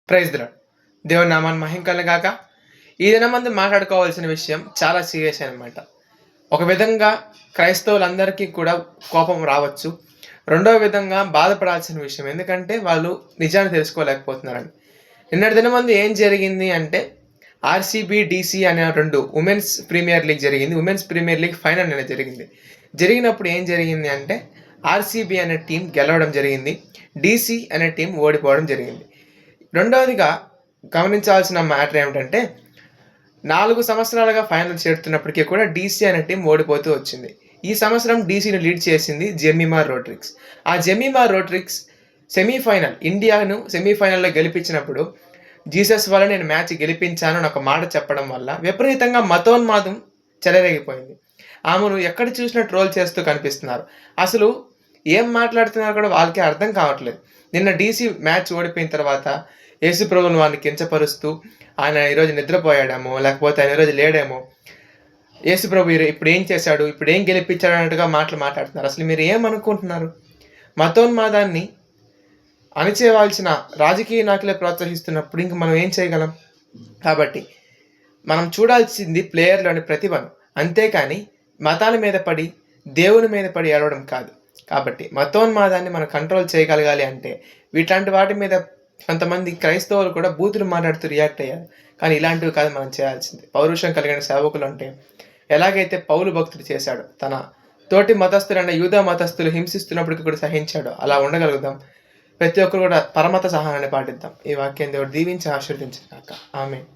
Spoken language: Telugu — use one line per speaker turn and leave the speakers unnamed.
Praise the lord. దేవుని నామాన్ని మహిమ కలుగాక. ఈ దినమందు మాట్లాడుకోవాల్సిన విషయం చాలా సీరియస్ అనమాట. ఒక విధంగా క్రైస్తవులందరికీ కూడా కోపం రావచ్చు. రెండవ విధంగా బాధపడాల్సిన విషయం, ఎందుకంటే వాళ్ళు నిజాన్ని తెలుసుకోలేకపోతున్నారని. నిన్నటి దినమందు ఏం జరిగింది అంటే ఆర్సీబీ డీసీ అనే 2 ఉమెన్స్ ప్రీమియర్ లీగ్ జరిగింది. ఉమెన్స్ ప్రీమియర్ లీగ్ ఫైనల్ నిన్న జరిగింది. జరిగినప్పుడు ఏం జరిగింది అంటే ఆర్సీబీ అనే టీం గెలవడం జరిగింది, డీసీ అనే టీం ఓడిపోవడం జరిగింది. రెండవదిగా గమనించాల్సిన మ్యాటర్ ఏమిటంటే 4 సంవత్సరాలుగా ఫైనల్ చేరుతున్నప్పటికీ కూడా డీసీ అనే టీం ఓడిపోతూ వచ్చింది. ఈ సంవత్సరం డీసీని లీడ్ చేసింది జెమిమా రోడ్రిగ్స్. ఆ జెమిమా రోడ్రిగ్స్ ఇండియాను సెమీఫైనల్లో గెలిపించినప్పుడు జీసస్ వల్ల నేను మ్యాచ్ గెలిపించాను అని ఒక మాట చెప్పడం వల్ల విపరీతంగా మతోన్మాదం చెలరేగిపోయింది. ఆమెను ఎక్కడ చూసినా ట్రోల్ చేస్తూ కనిపిస్తున్నారు. అసలు ఏం మాట్లాడుతున్నారో కూడా వాళ్ళకి అర్థం కావట్లేదు. నిన్న డీసీ మ్యాచ్ ఓడిపోయిన తర్వాత యేసు ప్రభువును వారిని కించపరుస్తూ ఆయన ఈరోజు నిద్రపోయాడేమో, లేకపోతే ఆయన ఈరోజు లేడేమో, యేసు ప్రభు ఇప్పుడు ఏం చేశాడు, ఇప్పుడు ఏం గెలిపించాడు అన్నట్టుగా మాట్లాడుతున్నారు. అసలు మీరు ఏమనుకుంటున్నారు? మతోన్మాదాన్ని అణిచేవాల్సిన రాజకీయ నాయకులే ప్రోత్సహిస్తున్నప్పుడు ఇంక మనం ఏం చేయగలం? కాబట్టి మనం చూడాల్సింది ప్లేయర్లోని ప్రతిభను, అంతేకాని మతాల మీద పడి దేవుని మీద పడి ఏడవడం కాదు. కాబట్టి మతోన్మాదాన్ని మనం కంట్రోల్ చేయగలగాలి అంటే వీట్లాంటి వాటి మీద కొంతమంది క్రైస్తవులు కూడా బూతులు మాట్లాడుతూ రియాక్ట్ అయ్యారు. కానీ ఇలాంటివి కాదు మనం చేయాల్సింది. పౌరుషం కలిగిన సేవకులు అంటే ఎలాగైతే పౌలు భక్తుడు చేశాడో, తన తోటి మతస్థులైన యూదా మతస్థులు హింసిస్తున్నప్పటికీ కూడా సహించాడో అలా ఉండగలుగుదాం. ప్రతి ఒక్కరు కూడా పరమత సహనాన్ని పాటిద్దాం. ఈ వాక్యం దేవుడు దీవించి ఆశీర్వదించుగాక. ఆమేన్.